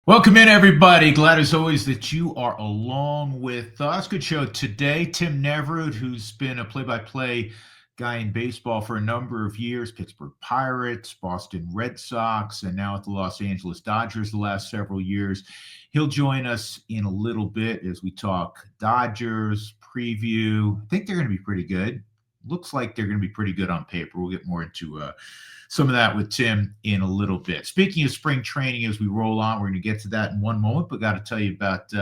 Welcome in, everybody. Glad as always that you are along with us. Good show today. Tim Neverett, who's been a play-by-play guy in baseball for a number of years, Pittsburgh Pirates, Boston Red Sox, and now at the Los Angeles Dodgers the last several years. He'll join us in a little bit as we talk Dodgers preview. I think they're going to be pretty good. Looks like they're going to be pretty good on paper. We'll get more into some of that with Tim in a little bit. Speaking of spring training, as we roll on, we're going to get to that in one moment, but got to tell you about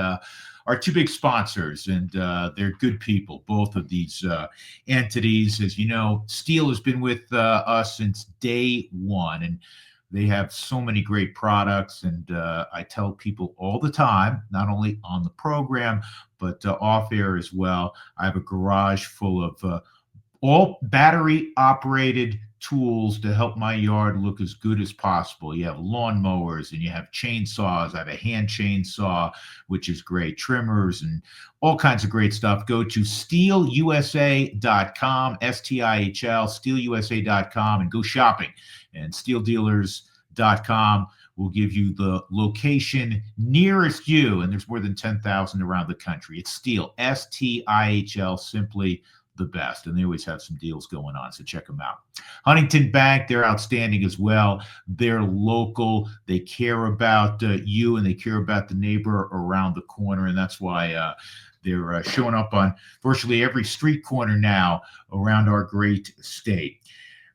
our two big sponsors, and they're good people, both of these entities. As you know, Steel has been with us since day one, and they have so many great products. And I tell people all the time, not only on the program, but off air as well. I have a garage full of all battery operated tools to help my yard look as good as possible. You have lawn mowers and you have chainsaws. I have a hand chainsaw, which is great, trimmers and all kinds of great stuff. Go to steelusa.com, STIHL, steelusa.com, and go shopping. And steeldealers.com will give you the location nearest you. And there's more than 10,000 around the country. It's Steel, STIHL, simply the best, and they always have some deals going on, so check them out. Huntington Bank, they're outstanding as well. They're local. They care about you, and they care about the neighbor around the corner, and that's why they're showing up on virtually every street corner now around our great state.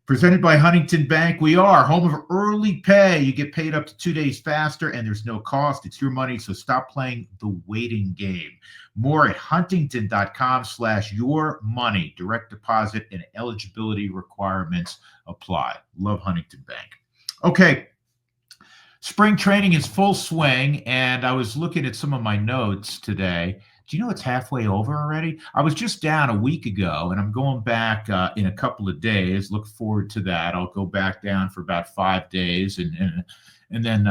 Presented by Huntington Bank, we are home of early pay. You get paid up to 2 days faster, and there's no cost. It's your money, so stop playing the waiting game. More at huntington.com/yourmoney. Direct deposit and eligibility requirements apply. Love Huntington Bank. Okay, spring training is full swing, and I was looking at some of my notes today. Do you know it's halfway over already? I was just down a week ago, and I'm going back in a couple of days. Look forward to that. I'll go back down for about 5 days, and then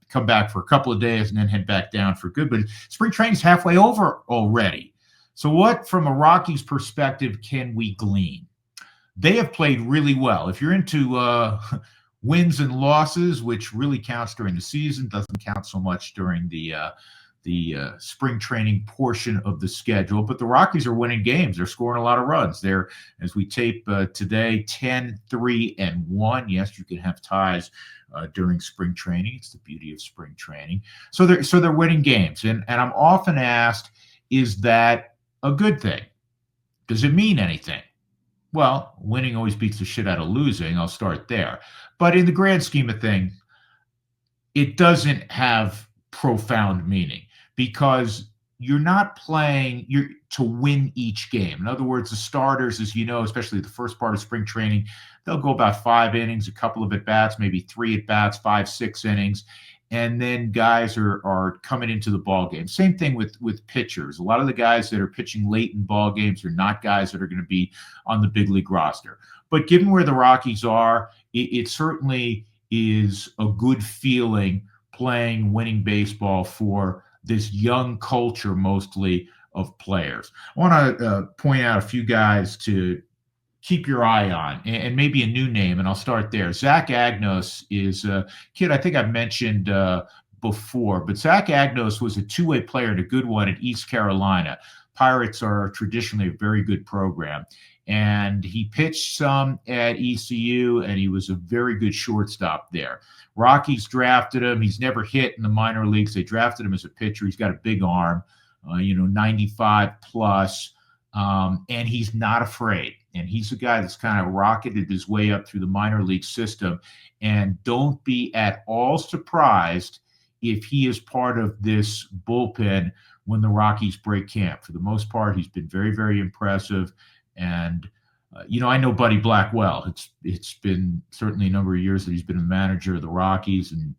come back for a couple of days, and then head back down for good. But spring training's halfway over already. So what, from a Rockies perspective, can we glean? They have played really well. If you're into wins and losses, which really counts during the season, doesn't count so much during the spring training portion of the schedule. But the Rockies are winning games. They're scoring a lot of runs. They're, as we tape today, 10-3-1. Yes, you can have ties during spring training. It's the beauty of spring training. So they're winning games. And I'm often asked, is that a good thing? Does it mean anything? Well, winning always beats the shit out of losing. I'll start there. But in the grand scheme of things, it doesn't have profound meaning, because you're not playing to win each game. In other words, the starters, as you know, especially the first part of spring training, they'll go about 5 innings, a couple of at-bats, maybe 3 at-bats, 5, 6 innings, and then guys are coming into the ball game. Same thing with pitchers. A lot of the guys that are pitching late in ball games are not guys that are going to be on the big league roster. But given where the Rockies are, it certainly is a good feeling playing winning baseball for this young culture, mostly of players. I want to point out a few guys to keep your eye on, and maybe a new name, and I'll start there. Zach Agnos is a kid I think I've mentioned before, but Zach Agnos was a two-way player and a good one at East Carolina. Pirates are traditionally a very good program, and he pitched some at ECU, and he was a very good shortstop there. Rockies drafted him. He's never hit in the minor leagues. They drafted him as a pitcher. He's got a big arm, 95 plus, and he's not afraid. And he's a guy that's kind of rocketed his way up through the minor league system. And don't be at all surprised if he is part of this bullpen when the Rockies break camp. For the most part, he's been very, very impressive. And I know Buddy Black well. It's been certainly a number of years that he's been the manager of the Rockies, and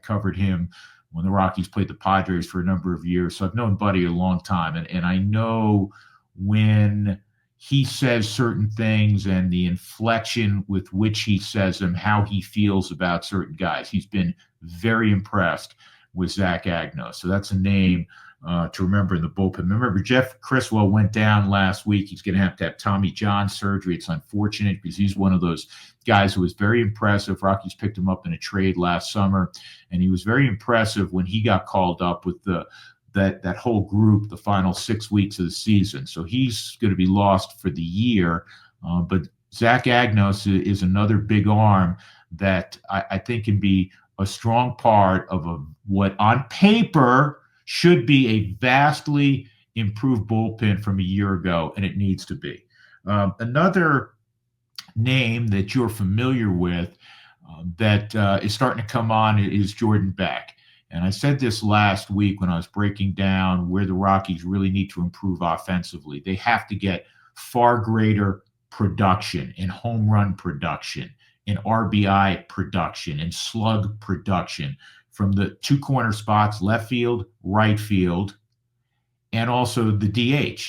covered him when the Rockies played the Padres for a number of years. So I've known Buddy a long time, and I know when he says certain things and the inflection with which he says them, how he feels about certain guys. He's been very impressed with Zach Agnos. So that's a name to remember in the bullpen. Remember, Jeff Criswell went down last week. He's going to have Tommy John surgery. It's unfortunate because he's one of those guys who was very impressive. Rockies picked him up in a trade last summer, and he was very impressive when he got called up with that whole group the final 6 weeks of the season. So he's going to be lost for the year. But Zach Agnos is another big arm that I think can be a strong part of what on paper should be a vastly improved bullpen from a year ago, and it needs to be. Another name that you're familiar with that is starting to come on is Jordan Beck. And I said this last week when I was breaking down where the Rockies really need to improve offensively. They have to get far greater production in home run production, in RBI production, in slug production from the two corner spots, left field, right field, and also the DH.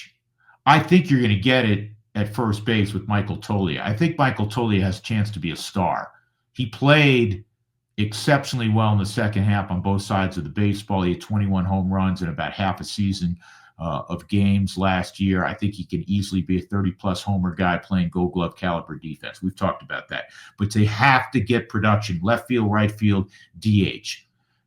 I think you're going to get it at first base with Michael Toglia. I think Michael Toglia has a chance to be a star. He played exceptionally well in the second half on both sides of the baseball. He had 21 home runs in about half a season of games last year. I think he can easily be a 30-plus homer guy playing Gold Glove caliber defense. We've talked about that. But they have to get production, left field, right field, DH.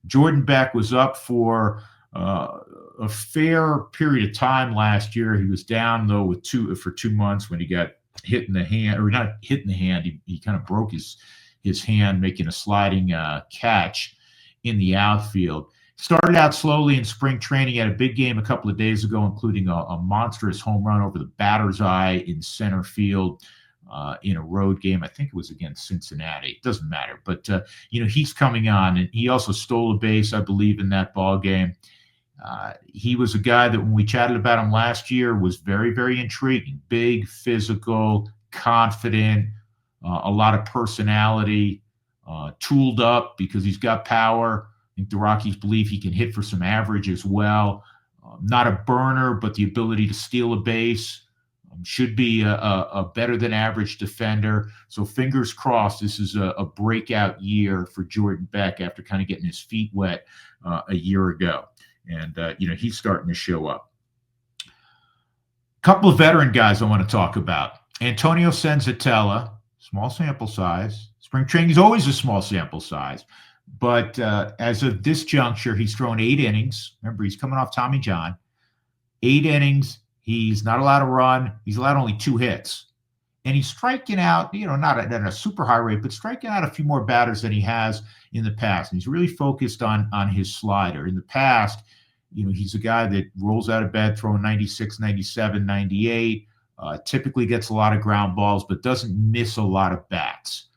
Jordan Beck was up for a fair period of time last year. He was down, though, for 2 months when he got hit in the hand, or not hit in the hand. He kind of broke his hand making a sliding catch in the outfield. Started out slowly in spring training. He had a big game a couple of days ago, including a monstrous home run over the batter's eye in center field in a road game. I think it was against Cincinnati. It doesn't matter. But, he's coming on, and he also stole a base, I believe, in that ball game. He was a guy that when we chatted about him last year was very, very intriguing. Big, physical, confident, a lot of personality, tooled up because he's got power. I think the Rockies believe he can hit for some average as well. Not a burner, but the ability to steal a base. Should be a better than average defender. So fingers crossed this is a breakout year for Jordan Beck after kind of getting his feet wet a year ago. And, he's starting to show up. A couple of veteran guys I want to talk about. Antonio Senzatella, small sample size. Spring training is always a small sample size. But as of this juncture, he's thrown 8 innings. Remember, he's coming off Tommy John. 8 innings. He's not allowed to run. He's allowed only 2 hits. And he's striking out, not at a super high rate, but striking out a few more batters than he has in the past. And he's really focused on his slider. In the past, he's a guy that rolls out of bed throwing 96, 97, 98, typically gets a lot of ground balls, but doesn't miss a lot of bats.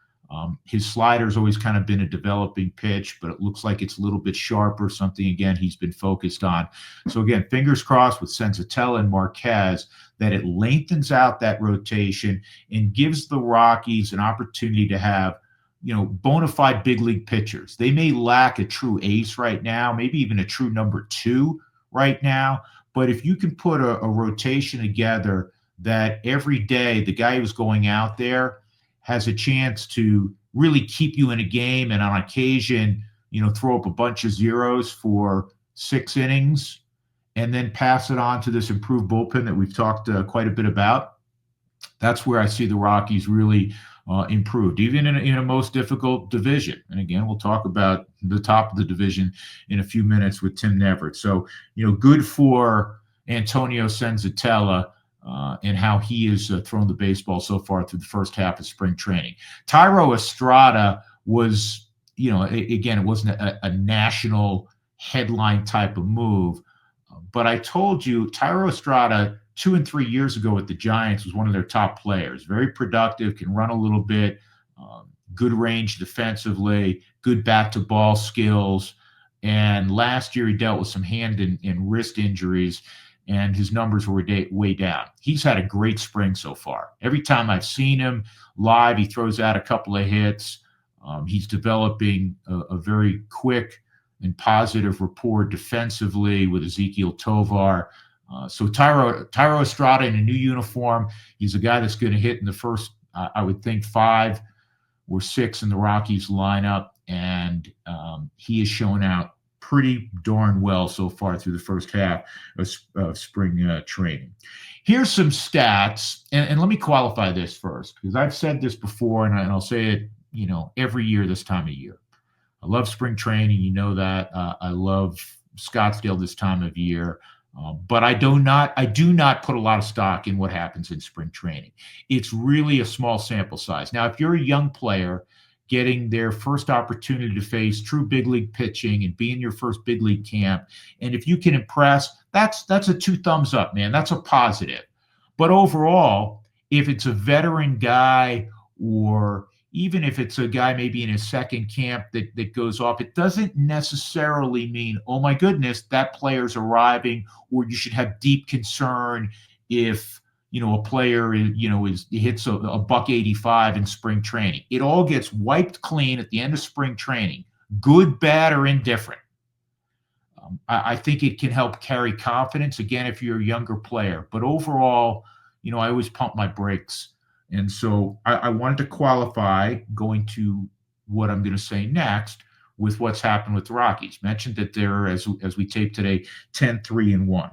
His slider's always kind of been a developing pitch, but it looks like it's a little bit sharper, something, again, he's been focused on. So, again, fingers crossed with Senzatella and Marquez that it lengthens out that rotation and gives the Rockies an opportunity to have, bona fide big league pitchers. They may lack a true ace right now, maybe even a true number 2 right now, but if you can put a rotation together that every day the guy who's going out there has a chance to really keep you in a game and on occasion, throw up a bunch of zeros for 6 innings and then pass it on to this improved bullpen that we've talked quite a bit about. That's where I see the Rockies really improved, even in a most difficult division. And again, we'll talk about the top of the division in a few minutes with Tim Neverett. So, good for Antonio Senzatella and how he has thrown the baseball so far through the first half of spring training. Thairo Estrada was, again, it wasn't a national headline type of move, but I told you Thairo Estrada 2 and 3 years ago with the Giants was one of their top players. Very productive, can run a little bit, good range defensively, good bat-to-ball skills. And last year he dealt with some hand and wrist injuries, and his numbers were way down. He's had a great spring so far. Every time I've seen him live, he throws out a couple of hits. He's developing a very quick and positive rapport defensively with Ezekiel Tovar. So Thairo Estrada in a new uniform, he's a guy that's going to hit in the first, I would think, 5 or 6 in the Rockies lineup, and he is showing out pretty darn well so far through the first half of spring training. Here's some stats, and let me qualify this first, because I've said this before, and I'll say it, every year this time of year. I love spring training. You know that. I love Scottsdale this time of year. But I do not put a lot of stock in what happens in spring training. It's really a small sample size. Now, if you're a young player getting their first opportunity to face true big league pitching and be in your first big league camp, and if you can impress, that's a 2 thumbs up, man. That's a positive. But overall, if it's a veteran guy, or even if it's a guy maybe in his second camp that goes off, it doesn't necessarily mean, oh my goodness, that player's arriving, or you should have deep concern if a player hits a $185 in spring training. It all gets wiped clean at the end of spring training, good, bad, or indifferent. I think it can help carry confidence, again, if you're a younger player. But overall, I always pump my brakes. And so I wanted to qualify going to what I'm going to say next with what's happened with the Rockies. Mentioned that they're, as we tape today, 10-3-1.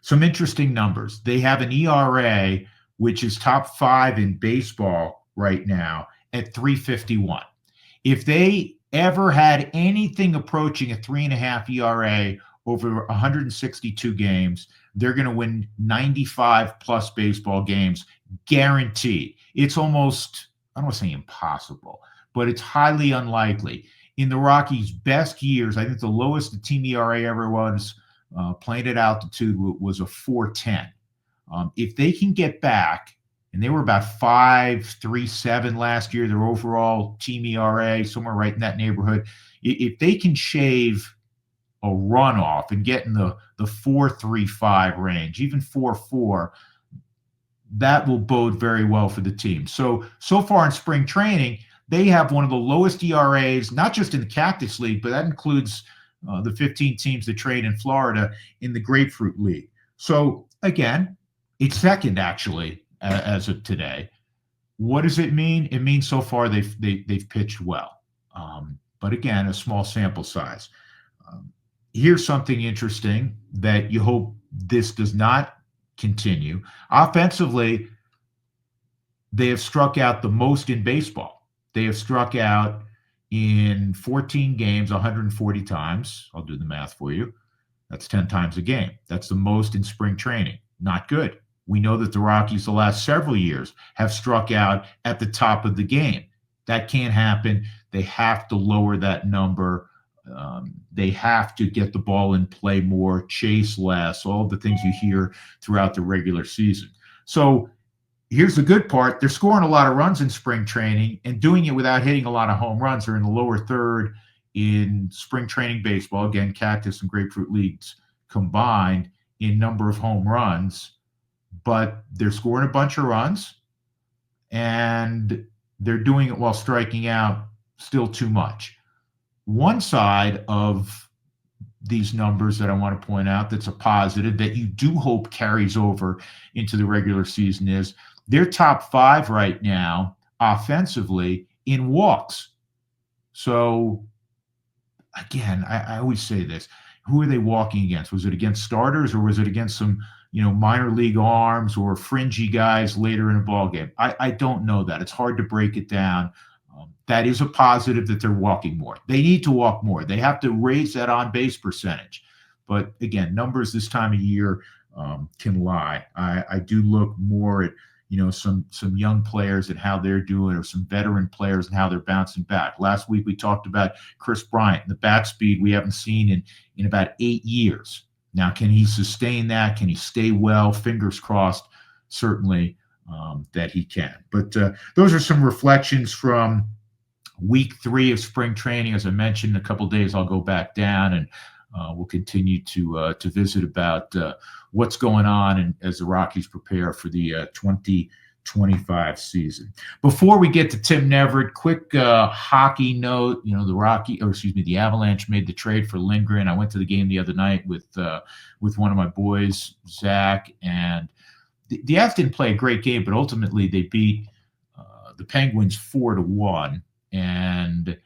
Some interesting numbers. They have an ERA, which is top 5 in baseball right now at 3.51. If they ever had anything approaching a 3.5 ERA over 162 games, they're going to win 95 plus baseball games, guaranteed. It's almost, I don't want to say impossible, but it's highly unlikely. In the Rockies' best years, I think the lowest the team ERA ever was playing at altitude was a 4.10. If they can get back, and they were about 5.37 last year, their overall team ERA, somewhere right in that neighborhood. If they can shave a runoff and get in the 4.35 range, even 4.4, that will bode very well for the team. So far in spring training, they have one of the lowest ERAs, not just in the Cactus League, but that includes the 15 teams that trade in Florida in the Grapefruit League. So again, it's second actually as of today. What does it mean? It means so far they've pitched well, but again, a small sample size. Here's something interesting that you hope this does not continue. Offensively, they have struck out the most in baseball. They have struck out in 14 games 140 times. I'll do the math for you. That's 10 times a game. That's the most in spring training. Not good. We know that the Rockies the last several years have struck out at the top of the game. That can't happen. They have to lower that number. They have to get the ball in play more, chase less, all the things you hear throughout the regular season. So here's the good part. They're scoring a lot of runs in spring training and doing it without hitting a lot of home runs. They're in the lower third in spring training baseball. Again, Cactus and Grapefruit Leagues combined in number of home runs, but they're scoring a bunch of runs and they're doing it while striking out still too much. One side of these numbers that I want to point out that's a positive that you do hope carries over into the regular season is they're top 5 right now offensively in walks. So again, I always say this. Who are they walking against? Was it against starters or was it against some minor league arms or fringy guys later in a ball game? I don't know that. It's hard to break it down. That is a positive that they're walking more. They need to walk more. They have to raise that on-base percentage. But again, numbers this time of year can lie. I do look more at some young players and how they're doing, or some veteran players and how they're bouncing back. Last week we talked about Chris Bryant, the bat speed we haven't seen in about 8 years. Now, can he sustain that? Can he stay well? Fingers crossed, certainly that he can. But those are some reflections from week 3 of spring training. As I mentioned, in a couple of days I'll go back down and we'll continue to visit about what's going on and as the Rockies prepare for the 2025 season. Before we get to Tim Neverett, quick hockey note. The Avalanche made the trade for Lindgren. I went to the game the other night with one of my boys, Zach, and the Avs didn't play a great game, but ultimately they beat the Penguins 4-1. And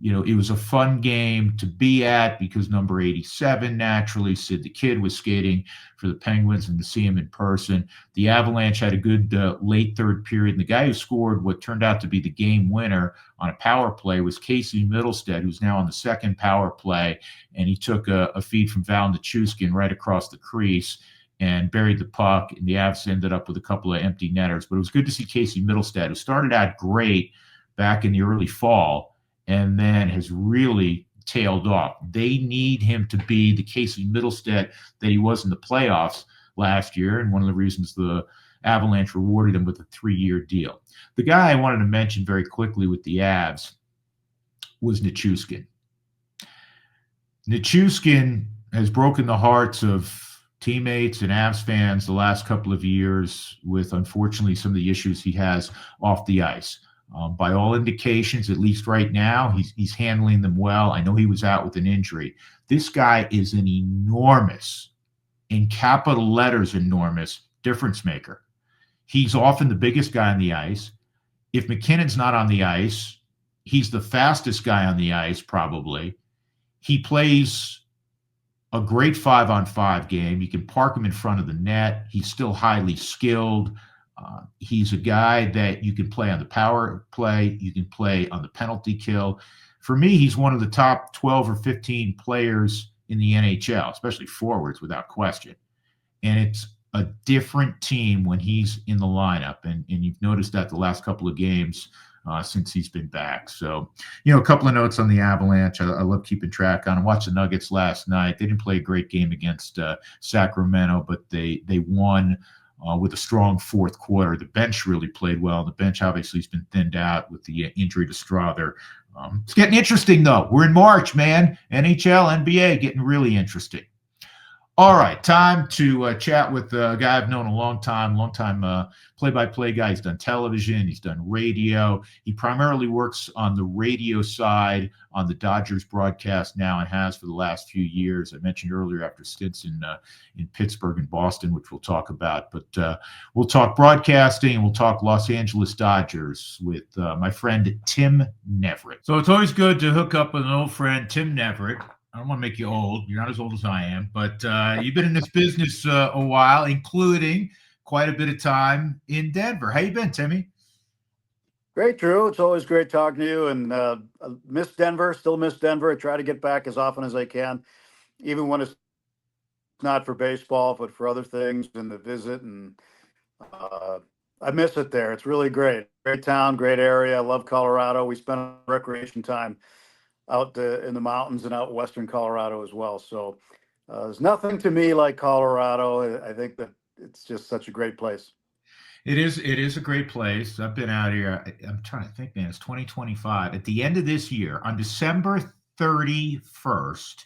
it was a fun game to be at because number 87, naturally, Sid the Kid was skating for the Penguins, and to see him in person. The Avalanche had a good late third period, and the guy who scored what turned out to be the game winner on a power play was Casey Middlestead, who's now on the second power play, and he took a feed from Val Nichushkin right across the crease and buried the puck, and the Avs ended up with a couple of empty netters. But it was good to see Casey Middlestead, who started out great back in the early fall and then has really tailed off. They need him to be the Casey Middlestead that he was in the playoffs last year, and one of the reasons the Avalanche rewarded him with a 3-year deal. The guy I wanted to mention very quickly with the Avs was Nichushkin. Nichushkin has broken the hearts of teammates and Avs fans the last couple of years with, unfortunately, some of the issues he has off the ice. By all indications, at least right now, he's handling them well. I know he was out with an injury. This guy is an enormous, in capital letters, enormous difference maker. He's often the biggest guy on the ice. If McKinnon's not on the ice, he's the fastest guy on the ice, probably. He plays a great 5-on-5 game. You can park him in front of the net. He's still highly skilled. He's a guy that you can play on the power play. You can play on the penalty kill. For me, he's one of the top 12 or 15 players in the NHL, especially forwards, without question. And it's a different team when he's in the lineup. And you've noticed that the last couple of games since he's been back. So, a couple of notes on the Avalanche. I love keeping track on. I watched the Nuggets last night. They didn't play a great game against Sacramento, but they won with a strong fourth quarter. The bench really played well. The bench obviously has been thinned out with the injury to Strother. It's getting interesting, though. We're in March, man. NHL, NBA getting really interesting. All right, time to chat with a guy I've known a long time play-by-play guy. He's done television, he's done radio. He primarily works on the radio side on the Dodgers broadcast now and has for the last few years. I mentioned earlier after stints in Pittsburgh and Boston, which we'll talk about. But we'll talk broadcasting and we'll talk Los Angeles Dodgers with my friend Tim Neverett. So it's always good to hook up with an old friend, Tim Neverett. I don't want to make you old. You're not as old as I am, but you've been in this business a while, including quite a bit of time in Denver. How you been, Timmy? Great, Drew. It's always great talking to you. And I miss Denver, still miss Denver. I try to get back as often as I can, even when it's not for baseball, but for other things and the visit. And I miss it there. It's really great. Great town, great area. I love Colorado. We spend recreation time out in the mountains and out western Colorado as well. So there's nothing to me like Colorado. I think that it's just such a great place. It is a great place. I've been out here. I'm trying to think, man. It's 2025. At the end of this year, on December 31st,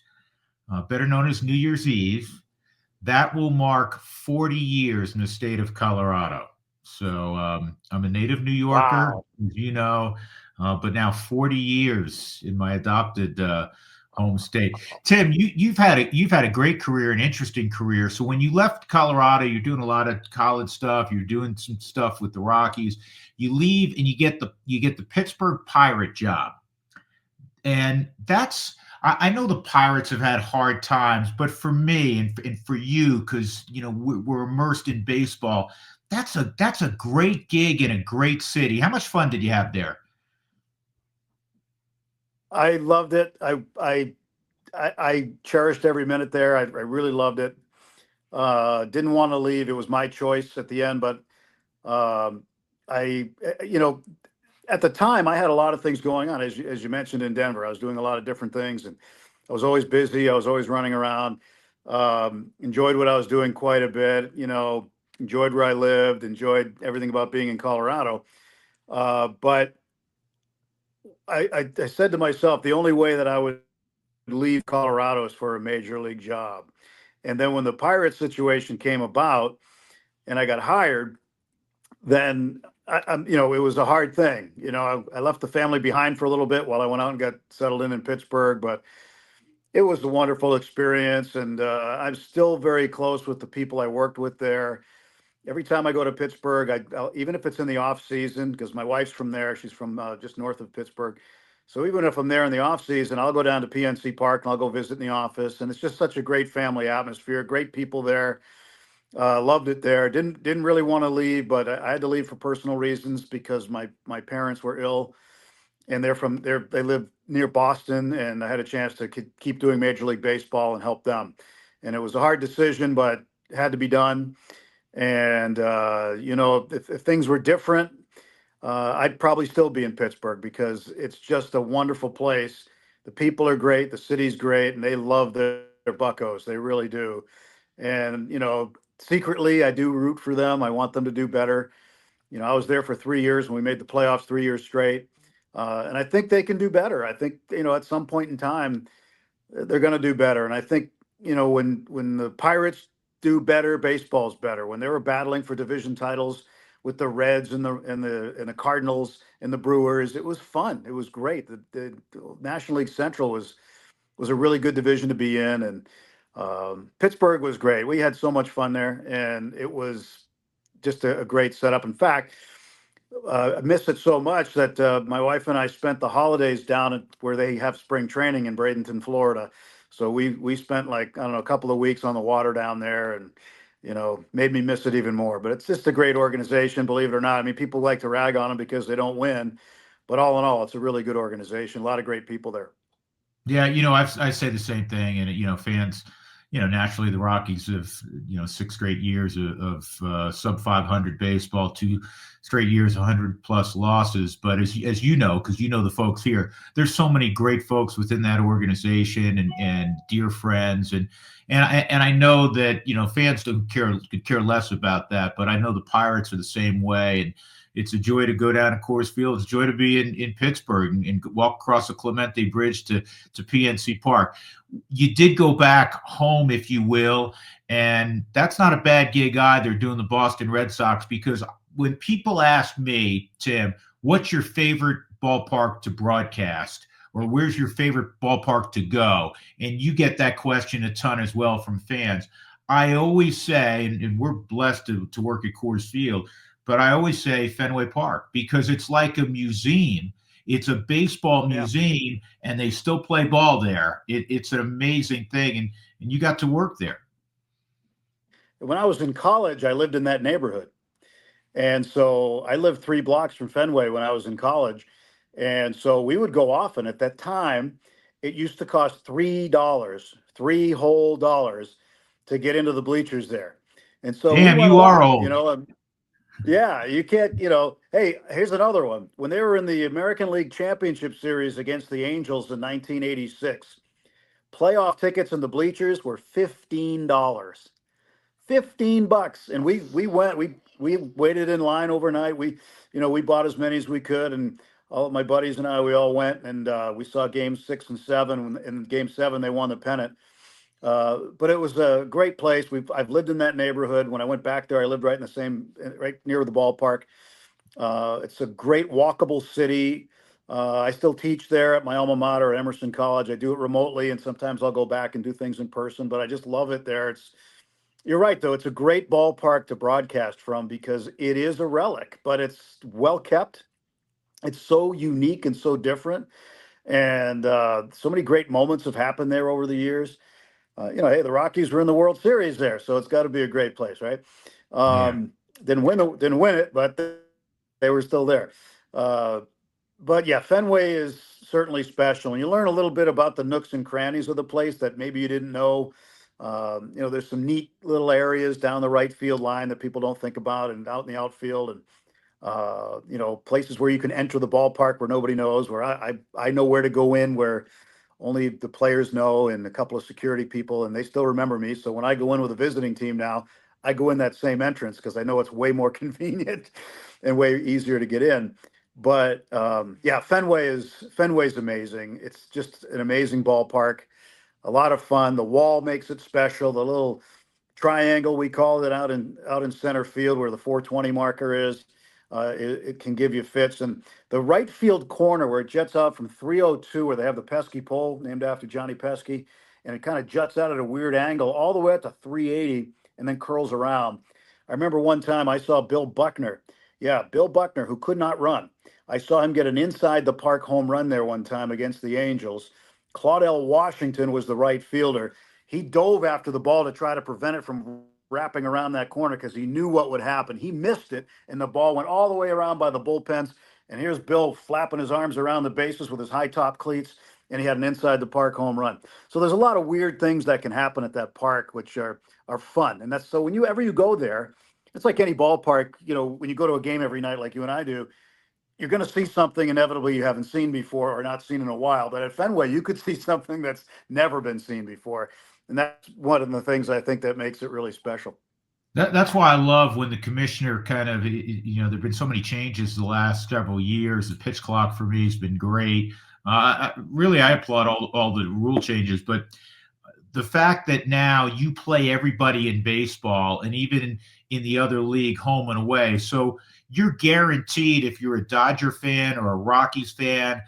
better known as New Year's Eve, that will mark 40 years in the state of Colorado. So I'm a native New Yorker, Wow. as you know, but now 40 years in my adopted home state. Tim, you've had a great career, an interesting career. So when you left Colorado, you're doing a lot of college stuff. You're doing some stuff with the Rockies. You leave and you get the Pittsburgh Pirate job, and that's. I know the Pirates have had hard times, but for me and for you, because we're immersed in baseball, that's a great gig in a great city. How much fun did you have there? I loved it. I cherished every minute there. I really loved it. Didn't want to leave. It was my choice at the end, but at the time I had a lot of things going on, as you mentioned in Denver. I was doing a lot of different things, and I was always busy. I was always running around. Enjoyed what I was doing quite a bit. Enjoyed where I lived. Enjoyed everything about being in Colorado. But I said to myself, the only way that I would leave Colorado is for a major league job. And then when the Pirates situation came about and I got hired, then it was a hard thing. I left the family behind for a little bit while I went out and got settled in Pittsburgh, but it was a wonderful experience. And I'm still very close with the people I worked with there. Every time I go to Pittsburgh, even if it's in the off season, because my wife's from there, she's from just north of Pittsburgh. So even if I'm there in the off season, I'll go down to PNC Park and I'll go visit in the office. And it's just such a great family atmosphere, great people there. Loved it there. Didn't really want to leave, but I had to leave for personal reasons because my parents were ill, and they live near Boston, and I had a chance to keep doing Major League Baseball and help them. And it was a hard decision, but it had to be done. And if things were different, I'd probably still be in Pittsburgh because it's just a wonderful place. The people are great, the city's great, and they love their Buccos. They really do. And secretly, I do root for them. I want them to do better. I was there for 3 years and we made the playoffs 3 years straight. And I think they can do better. I think, at some point in time, they're going to do better. And I think, when the Pirates do better, baseball's better. When they were battling for division titles with the Reds and the Cardinals and the Brewers, it was fun. It was great. The National League Central was a really good division to be in. And Pittsburgh was great. We had so much fun there, and it was just a great setup. In fact, I miss it so much that my wife and I spent the holidays down at where they have spring training in Bradenton, Florida. So we spent, like, I don't know, a couple of weeks on the water down there, and made me miss it even more. But it's just a great organization, believe it or not. I mean, people like to rag on them because they don't win, but all in all, it's a really good organization. A lot of great people there. Yeah, I say the same thing, and fans, naturally the Rockies have 6 straight years of sub 500 baseball, 2 straight years 100+ losses. But as you know, because the folks here, there's so many great folks within that organization and dear friends, and I know that fans could care less about that, but I know the Pirates are the same way, and it's a joy to go down to Coors Field. It's a joy to be in Pittsburgh and walk across the Clemente Bridge to PNC Park. You did go back home, if you will, and that's not a bad gig either, doing the Boston Red Sox, because when people ask me, Tim, what's your favorite ballpark to broadcast, or where's your favorite ballpark to go, and you get that question a ton as well from fans, I always say, and we're blessed to work at Coors Field, but I always say Fenway Park, because it's like a museum. It's a baseball museum, and they still play ball there. It's an amazing thing, and you got to work there. When I was in college, I lived in that neighborhood. And so I lived 3 blocks from Fenway when I was in college. And so we would go often. At that time, it used to cost $3, $3 whole to get into the bleachers there. And so we Damn, went a you are lot, old. yeah, you can't, hey, here's another one. When they were in the American League Championship Series against the Angels in 1986, playoff tickets in the bleachers were $15. $15, and we went. We waited in line overnight. We bought as many as we could, and all of my buddies and I, we all went, and we saw games 6 and 7. In game 7, they won the pennant. But it was a great place. I've lived in that neighborhood. When I went back there, I lived right near the ballpark. It's a great walkable city. I still teach there at my alma mater at Emerson College. I do it remotely, and sometimes I'll go back and do things in person. But I just love it there. You're right, though. It's a great ballpark to broadcast from because it is a relic, but it's well kept. It's so unique and so different. And so many great moments have happened there over the years. Hey, the Rockies were in the World Series there, so it's got to be a great place, right? Yeah. Didn't win it, but they were still there. But yeah, Fenway is certainly special. And you learn a little bit about the nooks and crannies of the place that maybe you didn't know. There's some neat little areas down the right field line that people don't think about, and out in the outfield, and places where you can enter the ballpark where nobody knows, where I know where to go in, where only the players know, and a couple of security people, and they still remember me. So when I go in with a visiting team now, I go in that same entrance because I know it's way more convenient and way easier to get in. But yeah, Fenway's amazing. It's just an amazing ballpark. A lot of fun. The wall makes it special. The little triangle, we call it, out in center field where the 420 marker is. It can give you fits. And the right field corner where it jets out from 302, where they have the Pesky pole named after Johnny Pesky, and it kind of juts out at a weird angle all the way up to 380 and then curls around. I remember one time I saw Bill Buckner. Yeah, Bill Buckner, who could not run. I saw him get an inside the park home run there one time against the Angels. Claudell Washington was the right fielder. He dove after the ball to try to prevent it from wrapping around that corner because he knew what would happen. He missed it, and the ball went all the way around by the bullpens. And here's Bill flapping his arms around the bases with his high top cleats, and he had an inside the park home run. So there's a lot of weird things that can happen at that park, which are fun. And that's so when you ever you go there, it's like any ballpark, when you go to a game every night, like you and I do, you're going to see something inevitably you haven't seen before or not seen in a while. But at Fenway, you could see something that's never been seen before. And that's one of the things I think that makes it really special. That's why I love when the commissioner kind of, there've been so many changes the last several years. The pitch clock for me has been great. Really, I applaud all the rule changes, but the fact that now you play everybody in baseball and even in the other league, home and away. So you're guaranteed, if you're a Dodger fan or a Rockies fan,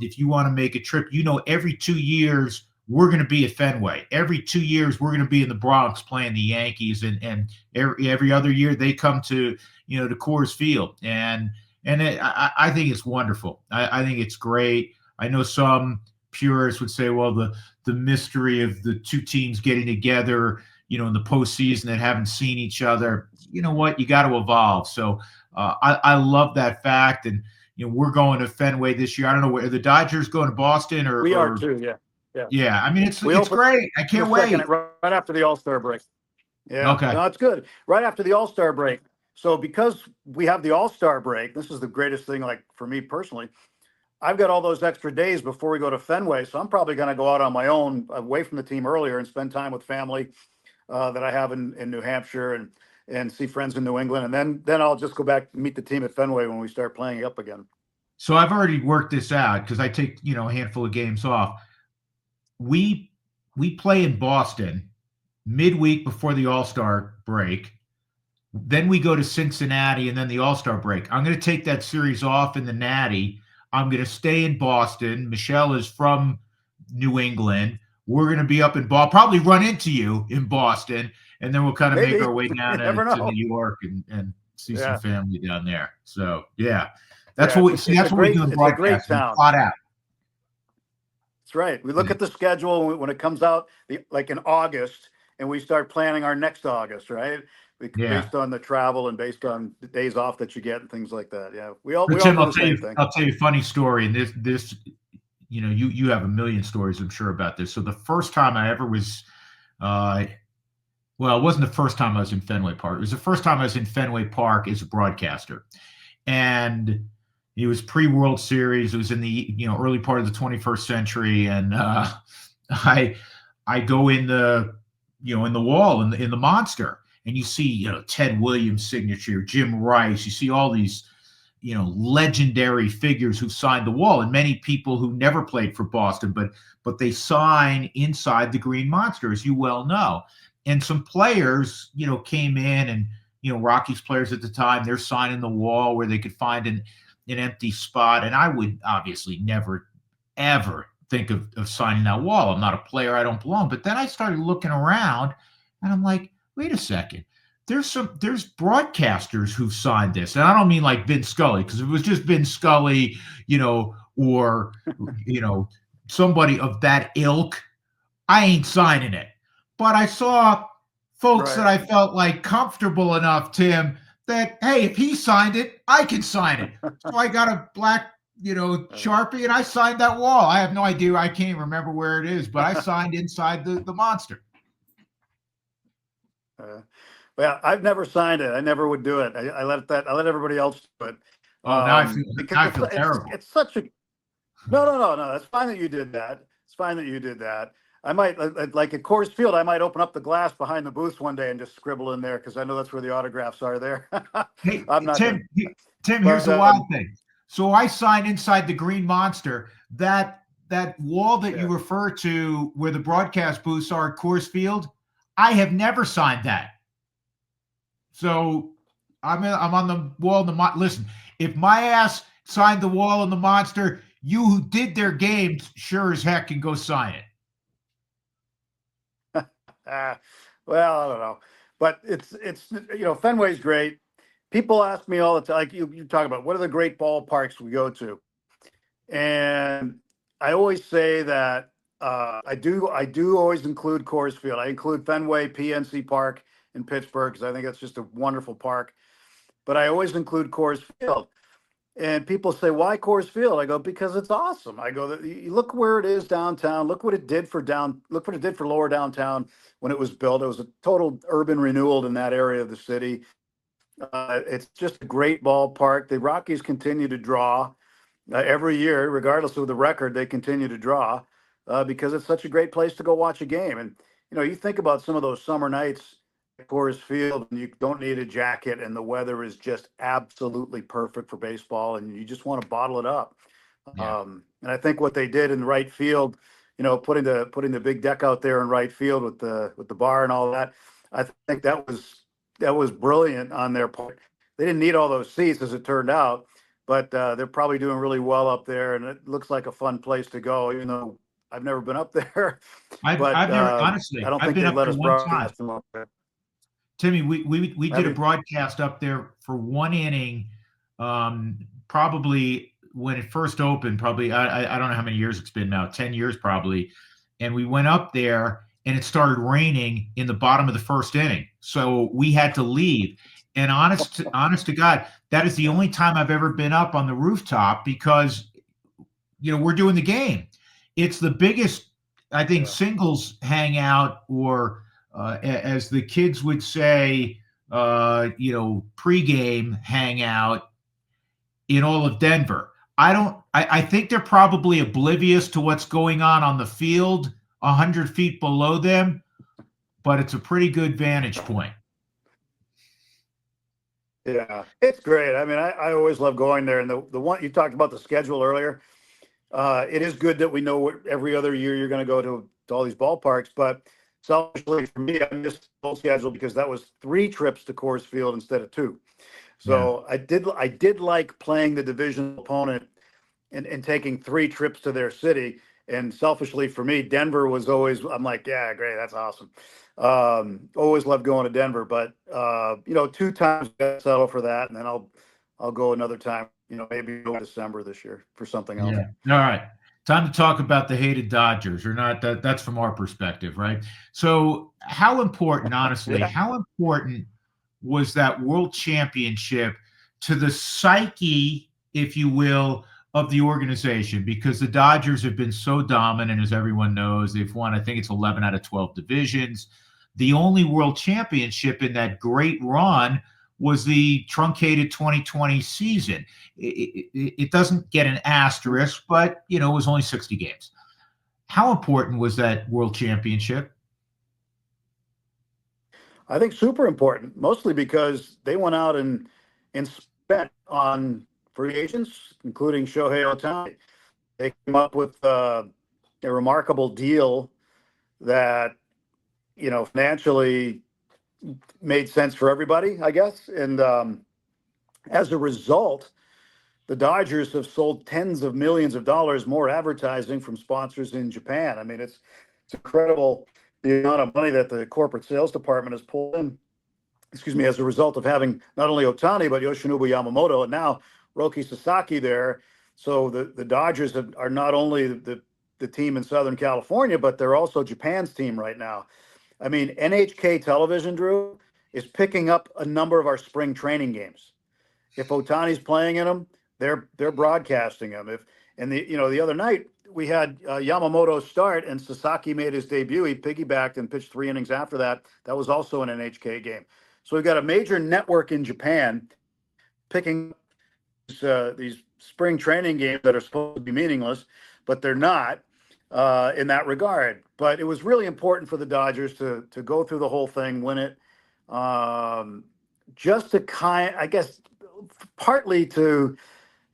if you want to make a trip, every 2 years we're going to be at Fenway. Every 2 years we're going to be in the Bronx playing the Yankees, and every other year they come to to Coors Field, and I think it's wonderful. I think it's great. I know some purists would say, well, the mystery of the two teams getting together, in the postseason that haven't seen each other. You know what? You got to evolve. So I love that fact, and we're going to Fenway this year. I don't know where the Dodgers going to Boston or we are too. Yeah. Yeah. I mean, it's great. I can't wait. Right after the All-Star break. Yeah. Okay. No, it's good. Right after the All-Star break. So because we have the All-Star break, this is the greatest thing, like for me personally. I've got all those extra days before we go to Fenway, so I'm probably going to go out on my own, away from the team earlier, and spend time with family that I have in New Hampshire, and see friends in New England, and then I'll just go back and meet the team at Fenway when we start playing up again. So I've already worked this out because I take a handful of games off. We play in Boston midweek before the All-Star break. Then we go to Cincinnati and then the All-Star break. I'm going to take that series off in the Natty. I'm going to stay in Boston. Michelle is from New England. We're going to be up in Boston, probably run into you in Boston, and then we'll kind of make our way down to New York and see some family down there. So, yeah, that's what we see. That's what we do in broadcast. Plot out. That's right. We look at the schedule when it comes out, like in August, and we start planning our next August, right? Based on the travel and based on the days off that you get and things like that. Yeah, we all do the same thing. I'll tell you a funny story, and this you have a million stories, I'm sure, about this. So the first time I ever was, well, it wasn't the first time I was in Fenway Park. It was the first time I was in Fenway Park as a broadcaster, and it was pre-World Series. It was in the early part of the 21st century, and I go in the in the wall in the Monster. And you see, Ted Williams' signature, Jim Rice. You see all these, legendary figures who signed the wall, and many people who never played for Boston, but they sign inside the Green Monster, as you well know. And some players, came in, and Rockies players at the time, they're signing the wall where they could find an empty spot. And I would obviously never, ever think of signing that wall. I'm not a player. I don't belong. But then I started looking around, and I'm like, wait a second. There's broadcasters who've signed this. And I don't mean like Vin Scully, because if it was just Vin Scully, or, somebody of that ilk, I ain't signing it. But I saw folks that I felt like comfortable enough, Tim, that, hey, if he signed it, I can sign it. So I got a black, Sharpie, and I signed that wall. I have no idea. I can't remember where it is, but I signed inside the Monster. Well, I've never signed it. I never would do it. I let everybody else do it. Oh, now I feel terrible. It's such a no. It's fine that you did that. It's fine that you did that. I might, like at Coors Field, I might open up the glass behind the booth one day and just scribble in there because I know that's where the autographs are there. Hey, I'm not Tim, here's the wild thing. So I signed inside the Green Monster. That wall that you refer to where the broadcast booths are at Coors Field, I have never signed that. So I'm on the wall in the listen. If my ass signed the wall in the Monster, you who did their games sure as heck can go sign it. Well, I don't know, but it's Fenway's great. people ask me all the time, like you talk about what are the great ballparks we go to, and I always say that I do always include Coors Field. I include Fenway, PNC Park in Pittsburgh because I think that's just a wonderful park. But I always include Coors Field. And people say, "Why Coors Field?" I go, "Because it's awesome." I go, "You look where it is downtown. Look what it did for Look what it did for lower downtown when it was built. It was a total urban renewal in that area of the city. It's just a great ballpark. The Rockies continue to draw every year, regardless of the record. They continue to draw because it's such a great place to go watch a game. And you think about some of those summer nights at Coors Field, and you don't need a jacket, and the weather is just absolutely perfect for baseball, and you just want to bottle it up. Yeah. And I think what they did in right field, putting the big deck out there in right field with the bar and all that, I think that was brilliant on their part. They didn't need all those seats, as it turned out, but they're probably doing really well up there, and it looks like a fun place to go, even though I've never been up there. But I've never I honestly. don't I've think been they'd up let there us one time. broadcast them up there. Timmy, we did Have a you? broadcast up there for one inning, probably when it first opened. Probably I don't know how many years it's been now, 10 years probably. And we went up there, and it started raining in the bottom of the first inning, so we had to leave. And honest to God, that is the only time I've ever been up on the rooftop because we're doing the game. It's the biggest, I think, Yeah. singles hangout, or as the kids would say, pregame hangout in all of Denver. I don't. I think they're probably oblivious to what's going on the field 100 feet below them, but it's a pretty good vantage point. Yeah, it's great. I mean, I always love going there. And the one you talked about the schedule earlier, it is good that we know what every other year you're going to go to all these ballparks. But selfishly for me, I missed the whole schedule because that was 3 trips to Coors Field instead of 2. Yeah. So I did like playing the division opponent and taking 3 trips to their city. And selfishly for me, Denver was always, I'm like, yeah, great, that's awesome. Always loved going to Denver, but 2 times I settle for that, and then I'll go another time. Maybe go in December this year for something else. Yeah. All right. Time to talk about the hated Dodgers, or not. That's from our perspective, right? So, how important, honestly, Yeah. how important was that World Championship to the psyche, if you will, of the organization? Because the Dodgers have been so dominant, as everyone knows. They've won, I think it's 11 out of 12 divisions. The only World Championship in that great run was the truncated 2020 season. It doesn't get an asterisk, but it was only 60 games. How important was that World Championship? I think super important, mostly because they went out and spent on free agents, including Shohei Ohtani. They came up with a remarkable deal that financially made sense for everybody, I guess. And as a result, the Dodgers have sold tens of millions of dollars more advertising from sponsors in Japan. I mean, it's incredible the amount of money that the corporate sales department has pulled in. Excuse me, as a result of having not only Ohtani but Yoshinobu Yamamoto and now Roki Sasaki there. So the Dodgers are not only the team in Southern California, but they're also Japan's team right now. I mean, NHK Television, Drew, is picking up a number of our spring training games. If Otani's playing in them, they're broadcasting them. The other night we had Yamamoto start and Sasaki made his debut. He piggybacked and pitched 3 innings after that. That was also an NHK game. So we've got a major network in Japan picking these spring training games that are supposed to be meaningless, but they're not in that regard. But it was really important for the Dodgers to go through the whole thing, win it, just to I guess, partly to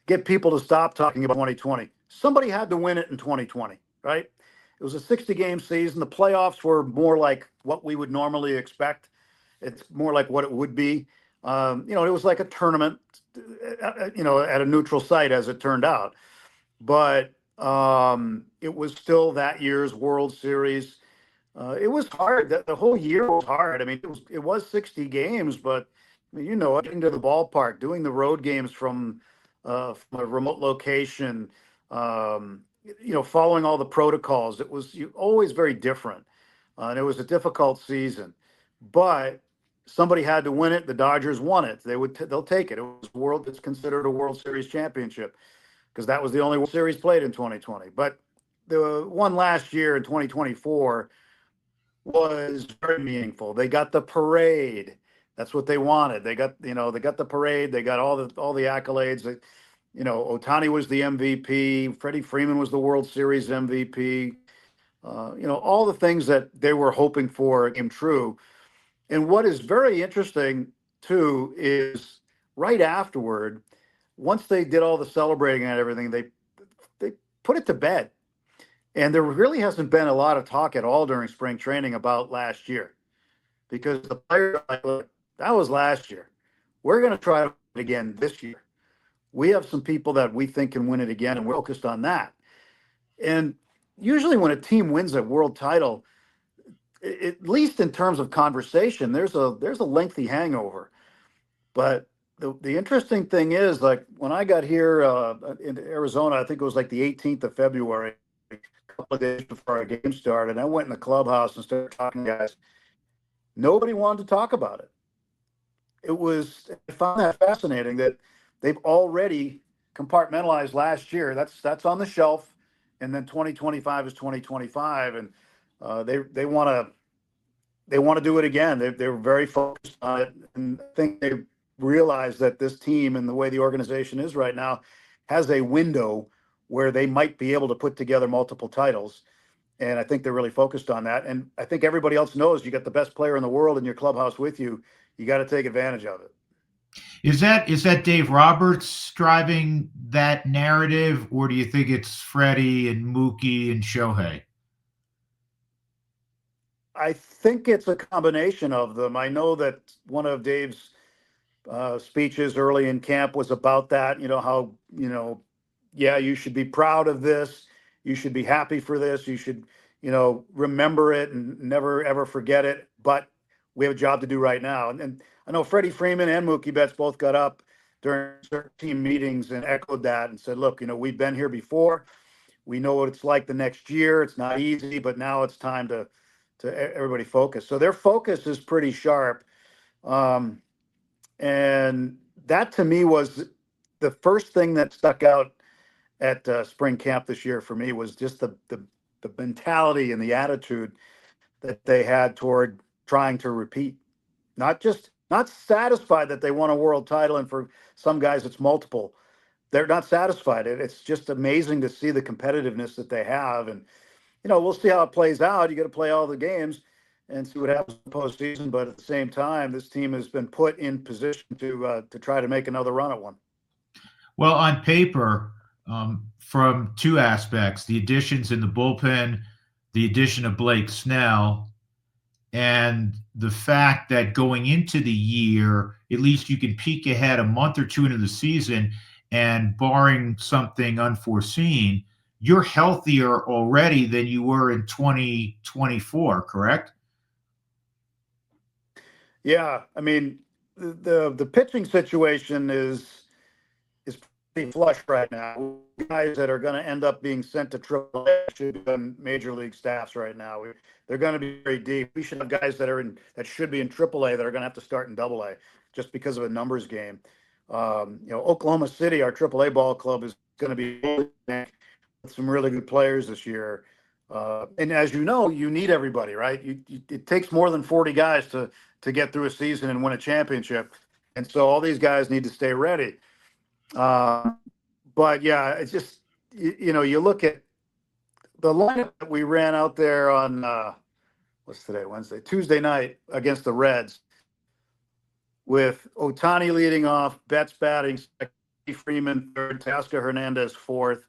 get people to stop talking about 2020. Somebody had to win it in 2020, right? It was a 60-game season. The playoffs were more like what we would normally expect. It's more like what it would be. It was like a tournament, at a neutral site, as it turned out. But it was still that year's World Series. It was hard. The whole year was hard. I mean, it was 60 games, but I mean, getting to the ballpark, doing the road games from a remote location, following all the protocols. It was always very different, and it was a difficult season. But somebody had to win it. The Dodgers won it. They'll take it. It was world. It's considered a World Series championship because that was the only World Series played in 2020. But the one last year in 2024 was very meaningful. They got the parade. That's what they wanted. They got the parade. They got all the accolades. Ohtani was the MVP. Freddie Freeman was the World Series MVP. All the things that they were hoping for came true. And what is very interesting too is right afterward, once they did all the celebrating and everything, they put it to bed. And there really hasn't been a lot of talk at all during spring training about last year, because the players are like, look, that was last year. We're going to try it again this year. We have some people that we think can win it again, and we're focused on that. And usually when a team wins a world title, at least in terms of conversation, there's a lengthy hangover. But the interesting thing is, like when I got here in Arizona, I think it was like the 18th of February, a couple of days before our game started. I went in the clubhouse and started talking to guys. Nobody wanted to talk about it. I found that fascinating that they've already compartmentalized last year. That's on the shelf, and then 2025 is 2025, and they want to do it again. They're very focused on it, and I think they realize that this team and the way the organization is right now has a window where they might be able to put together multiple titles. And I think they're really focused on that. And I think everybody else knows you got the best player in the world in your clubhouse with you. You got to take advantage of it. Is that Dave Roberts driving that narrative, or do you think it's Freddie and Mookie and Shohei? I think it's a combination of them. I know that one of Dave's speeches early in camp was about that. How yeah, you should be proud of this. You should be happy for this. You should remember it and never ever forget it. But we have a job to do right now. And I know Freddie Freeman and Mookie Betts both got up during certain team meetings and echoed that and said, look, we've been here before. We know what it's like the next year. It's not easy, but now it's time to everybody focus. So their focus is pretty sharp. And that to me was the first thing that stuck out at spring camp this year for me, was just the mentality and the attitude that they had toward trying to repeat. Not satisfied that they won a world title, and for some guys it's multiple. They're not satisfied. It's just amazing to see the competitiveness that they have, and we'll see how it plays out. You got to play all the games and see what happens in the postseason. But at the same time, this team has been put in position to try to make another run at one. Well, on paper, from two aspects, the additions in the bullpen, the addition of Blake Snell, and the fact that going into the year, at least you can peek ahead a month or two into the season, and barring something unforeseen, you're healthier already than you were in 2024, correct? Yeah, I mean, the pitching situation is pretty flush right now. Guys that are going to end up being sent to AAA should be on major league staffs right now. They're going to be very deep. We should have guys that should be in AAA that are going to have to start in AA just because of a numbers game. Oklahoma City, our AAA ball club, is going to be with some really good players this year. And as you know, you need everybody, right? It takes more than 40 guys to get through a season and win a championship. And so all these guys need to stay ready. But yeah, it's just, you look at the lineup that we ran out there on, what's today, Tuesday night against the Reds, with Ohtani leading off, Betts batting, Freeman third, Teoscar Hernandez fourth.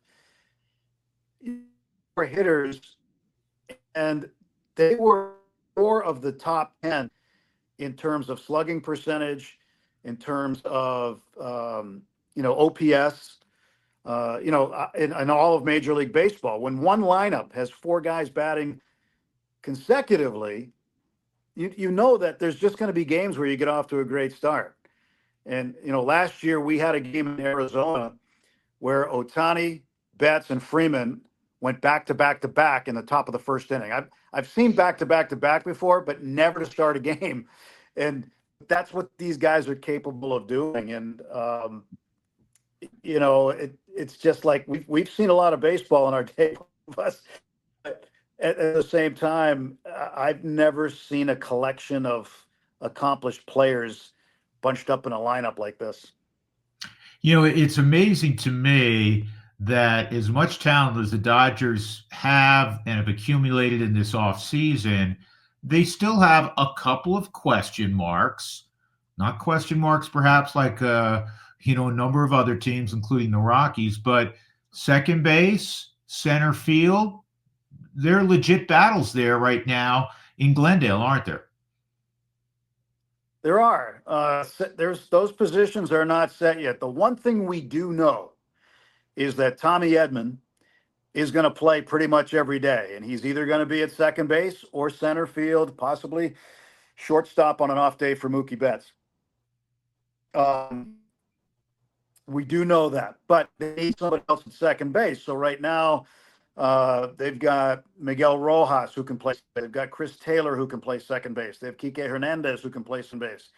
Were hitters, and they were 4 of the top 10 in terms of slugging percentage, in terms of OPS, in all of Major League Baseball. When one lineup has 4 guys batting consecutively, you know that there's just going to be games where you get off to a great start. And, last year we had a game in Arizona where Ohtani, Betts, and Freeman went back to back to back in the top of the first inning. I've seen back to back to back before, but never to start a game. And that's what these guys are capable of doing. And, it's just like we've seen a lot of baseball in our day. But at the same time, I've never seen a collection of accomplished players bunched up in a lineup like this. It's amazing to me that as much talent as the Dodgers have and have accumulated in this offseason, they still have a couple of question marks. Not question marks, perhaps like a number of other teams, including the Rockies, but second base, center field, they're legit battles there right now in Glendale, aren't there? There are. Those positions are not set yet. The one thing we do know is that Tommy Edman is going to play pretty much every day, and he's either going to be at second base or center field, possibly shortstop on an off day for Mookie Betts. We do know that, but they need somebody else at second base. So right now, they've got Miguel Rojas who can play. They've got Chris Taylor who can play second base. They have Kike Hernandez who can play second base.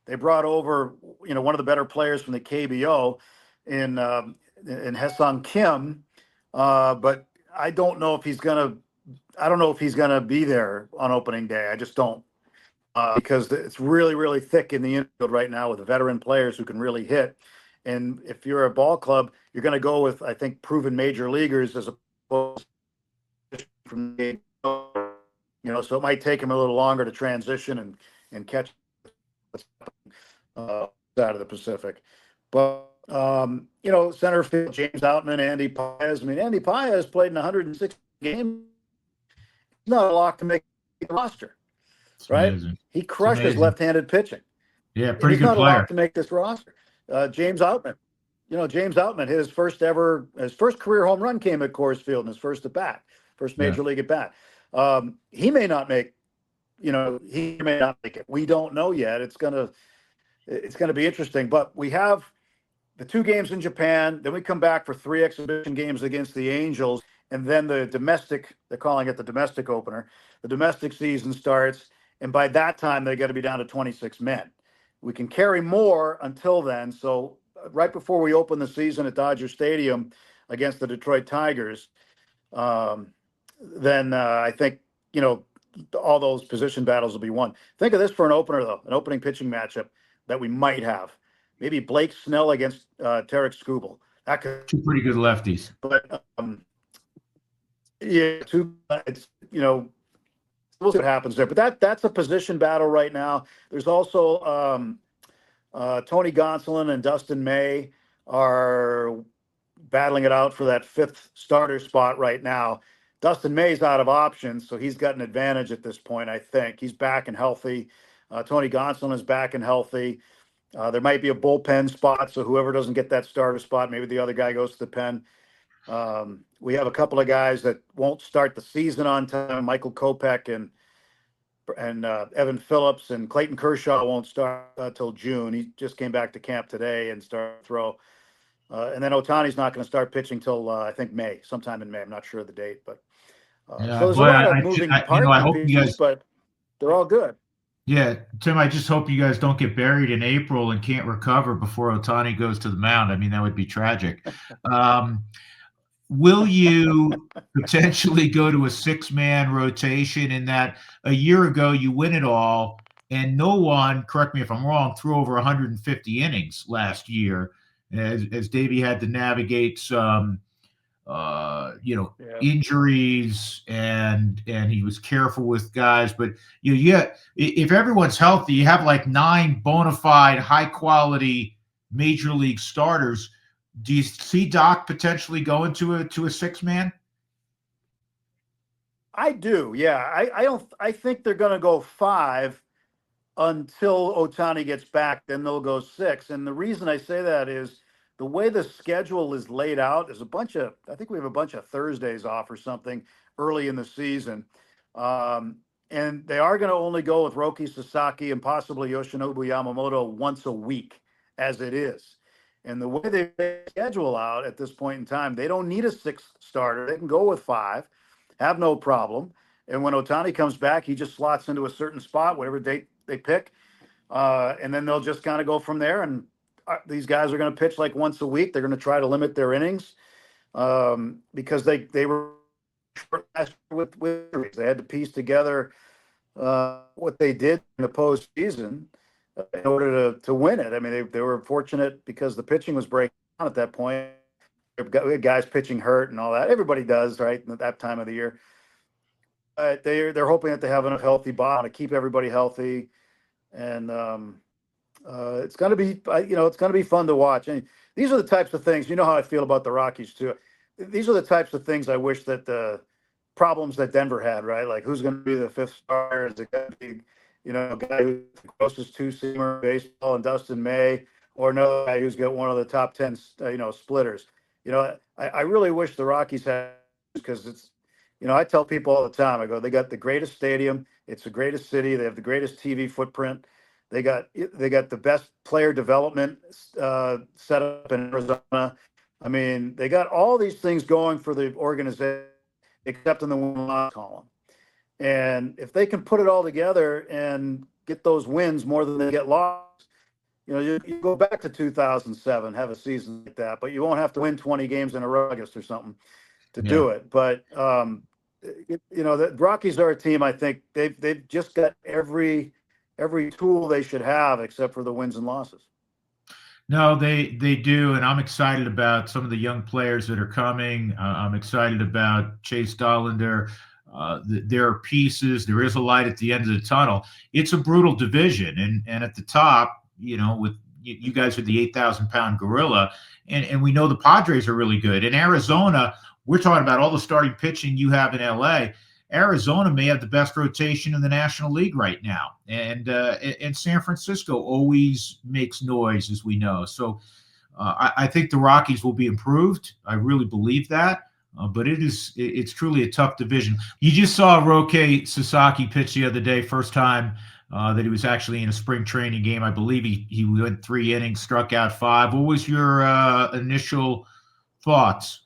They brought over, one of the better players from the KBO in Haesung Kim, but I don't know if he's gonna be there on opening day. I just don't, because it's really, really thick in the infield right now with veteran players who can really hit. And if you're a ball club, you're going to go with, I think, proven major leaguers as opposed to from the, so it might take him a little longer to transition and catch out of the Pacific. But, center field, James Outman, Andy Paez. I mean, Andy Paez played in 106 games. He's not a lock to make the roster, right? Amazing. He crushes left-handed pitching. Yeah, pretty good player. He's not a lock player. to make this roster. James Outman. James Outman, his first career home run came at Coors Field in his first at bat, first major league at bat. He may not make, he may not make it. We don't know yet. It's gonna be interesting. But we have the 2 games in Japan. Then we come back for 3 exhibition games against the Angels, and then the domestic. They're calling it the domestic opener. The domestic season starts, and by that time they got to be down to 26 men. We can carry more until then. So right before we open the season at Dodger Stadium against the Detroit Tigers, then I think, all those position battles will be won. Think of this for an opener, though, an opening pitching matchup that we might have. Maybe Blake Snell against Tarek Skubal. That could 2 pretty good lefties. But, it's, we'll see what happens there. But that's a position battle right now. There's also Tony Gonsolin and Dustin May are battling it out for that 5th starter spot right now. Dustin May's out of options, so he's got an advantage at this point, I think. He's back and healthy. Tony Gonsolin is back and healthy. There might be a bullpen spot, so whoever doesn't get that starter spot, maybe the other guy goes to the pen. We have a couple of guys that won't start the season on time. Michael Kopech and Evan Phillips, and Clayton Kershaw won't start till June. He just came back to camp today and started to throw. And then Ohtani's not going to start pitching till I think May, sometime in May. I'm not sure of the date, but so there's a lot of moving parts. I hope you guys, but they're all good. Yeah, Tim, I just hope you guys don't get buried in April and can't recover before Ohtani goes to the mound. I mean, that would be tragic. Will you potentially go to a 6-man rotation in that a year ago you win it all and no one, correct me if I'm wrong, threw over 150 innings last year as Davey had to navigate some, injuries and he was careful with guys. But if everyone's healthy, you have like 9 bona fide, high quality major league starters. Do you see Doc potentially going to a 6-man? I do. Yeah. I think they're going to go 5 until Ohtani gets back. Then they'll go 6. And the reason I say that is the way the schedule is laid out is I think we have a bunch of Thursdays off or something early in the season. And they are going to only go with Roki Sasaki and possibly Yoshinobu Yamamoto once a week as it is. And the way they schedule out at this point in time, they don't need a sixth starter. They can go with five, have no problem. And when Ohtani comes back, he just slots into a certain spot, whatever date they pick. And then they'll just kind of go from there. And these guys are going to pitch like once a week. They're going to try to limit their innings because they were short with injuries. They had to piece together what they did in the postseason in order to win it. I mean, they were fortunate because the pitching was breaking down at that point. We had guys pitching hurt and all that. Everybody does, right, at that time of the year. They're hoping that they have enough healthy body to keep everybody healthy, and it's going to be it's going to be fun to watch. And these are the types of things. You know how I feel about the Rockies too. These are the types of things I wish that the problems that Denver had, right? Like who's going to be the fifth starter? Is it going to be a guy who's the closest two-seamer in baseball and Dustin May, or another guy who's got one of the top 10 splitters? I really wish the Rockies had, because it's. I tell people all the time, I go, they got the greatest stadium. It's the greatest city. They have the greatest TV footprint. They got the best player development set up in Arizona. I mean, they got all these things going for the organization, except in the win-loss column. And if they can put it all together and get those wins more than they get lost, you go back to 2007, have a season like that, but you won't have to win 20 games in a row, August or something, to do it. But the Rockies are a team. I think they've just got every tool they should have, except for the wins and losses. No, they do, and I'm excited about some of the young players that are coming. I'm excited about Chase Dollander. There are pieces. There is a light at the end of the tunnel. It's a brutal division, and at the top, with you guys are the 8,000-pound gorilla, and we know the Padres are really good. In Arizona, we're talking about all the starting pitching you have in LA. Arizona may have the best rotation in the National League right now, and San Francisco always makes noise, as we know. So I think the Rockies will be improved. I really believe that. But it's truly a tough division. You just saw Roque Sasaki pitch the other day, first time that he was actually in a spring training game. I believe he went 3 innings, struck out 5. What was your initial thoughts?